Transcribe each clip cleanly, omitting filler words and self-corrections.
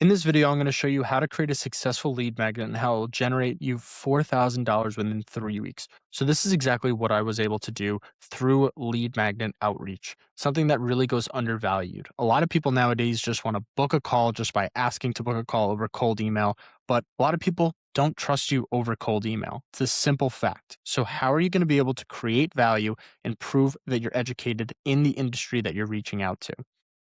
In this video, I'm going to show you how to create a successful lead magnet and how it will generate you $4,000 within 3 weeks. So this is exactly what I was able to do through lead magnet outreach, something that really goes undervalued. A lot of people nowadays just want to book a call just by asking to book a call over cold email, but a lot of people don't trust you over cold email. It's a simple fact. So how are you going to be able to create value and prove that you're educated in the industry that you're reaching out to?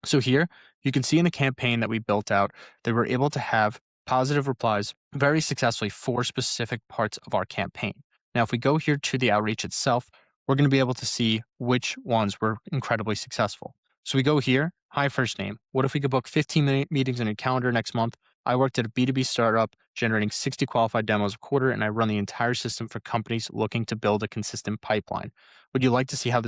So here you can see in the campaign that we built out, they were able to have positive replies very successfully for specific parts of our campaign. Now, if we go here to the outreach itself, we're going to be able to see which ones were incredibly successful. So we go here, hi, first name. What if we could book 15-minute meetings in your calendar next month? I worked at a B2B startup generating 60 qualified demos a quarter, and I run the entire system for companies looking to build a consistent pipeline. Would you like to see how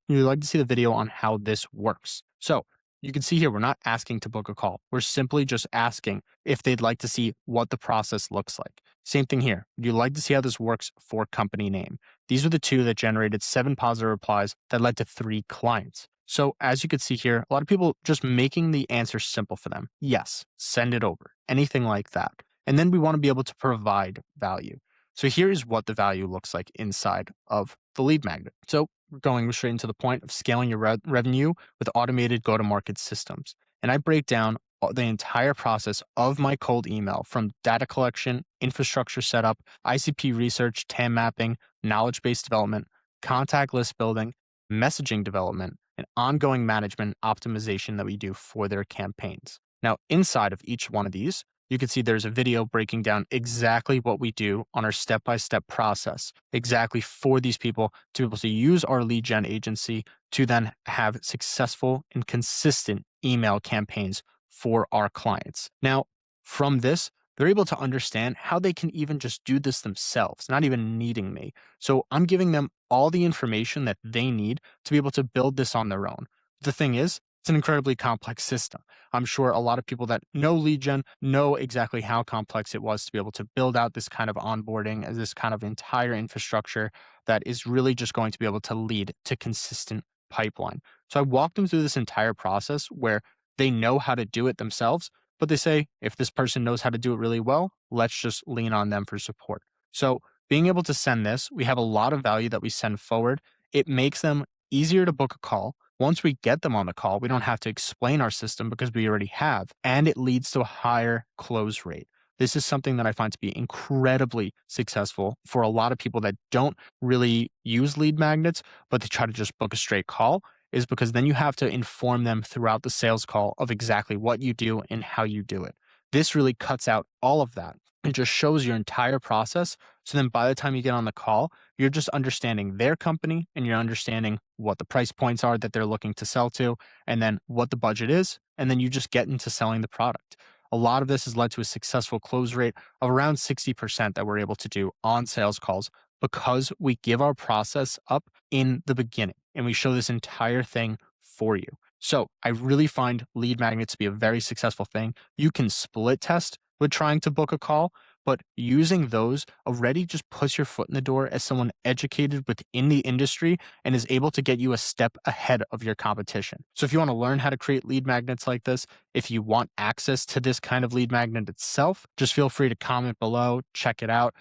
you like to see the video on how this works? So you can see here, we're not asking to book a call. We're simply just asking if they'd like to see what the process looks like. Same thing here. Would you like to see how this works for company name? These are the two that generated 7 positive replies that led to 3 clients. So as you can see here, a lot of people just making the answer simple for them. Yes, send it over, anything like that. And then we want to be able to provide value. So here is what the value looks like inside of the lead magnet. So we're going straight into the point of scaling your revenue with automated go-to-market systems. And I break down the entire process of my cold email from data collection, infrastructure setup, ICP research, TAM mapping, knowledge-based development, contact list building, messaging development, and ongoing management optimization that we do for their campaigns. Now, inside of each one of these, you can see there's a video breaking down exactly what we do on our step-by-step process, exactly for these people to be able to use our lead gen agency to then have successful and consistent email campaigns for our clients. Now, from this, they're able to understand how they can even just do this themselves, not even needing me. So I'm giving them all the information that they need to be able to build this on their own. The thing is, it's an incredibly complex system. I'm sure a lot of people that know lead gen know exactly how complex it was to be able to build out this kind of onboarding as this kind of entire infrastructure that is really just going to be able to lead to consistent pipeline. So I walked them through this entire process where they know how to do it themselves, but they say, if this person knows how to do it really well, let's just lean on them for support. So being able to send this, we have a lot of value that we send forward. It makes them easier to book a call. Once we get them on the call, we don't have to explain our system because we already have, and it leads to a higher close rate. This is something that I find to be incredibly successful for a lot of people that don't really use lead magnets, but they try to just book a straight call, is because then you have to inform them throughout the sales call of exactly what you do and how you do it. This really cuts out all of that. It just shows your entire process. So then by the time you get on the call, you're just understanding their company and you're understanding what the price points are that they're looking to sell to, and then what the budget is. And then you just get into selling the product. A lot of this has led to a successful close rate of around 60% that we're able to do on sales calls because we give our process up in the beginning and we show this entire thing for you. So I really find lead magnets to be a very successful thing. You can split test with trying to book a call, but using those already just puts your foot in the door as someone educated within the industry and is able to get you a step ahead of your competition. So if you want to learn how to create lead magnets like this, if you want access to this kind of lead magnet itself, just feel free to comment below, check it out.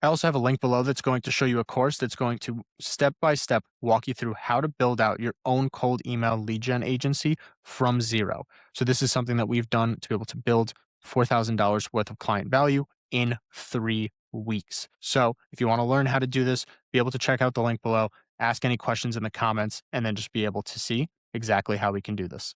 I also have a link below that's going to show you a course that's going to step by step walk you through how to build out your own cold email lead gen agency from zero. So this is something that we've done to be able to build $4,000 worth of client value in 3 weeks. So if you want to learn how to do this, be able to check out the link below, ask any questions in the comments, and then just be able to see exactly how we can do this.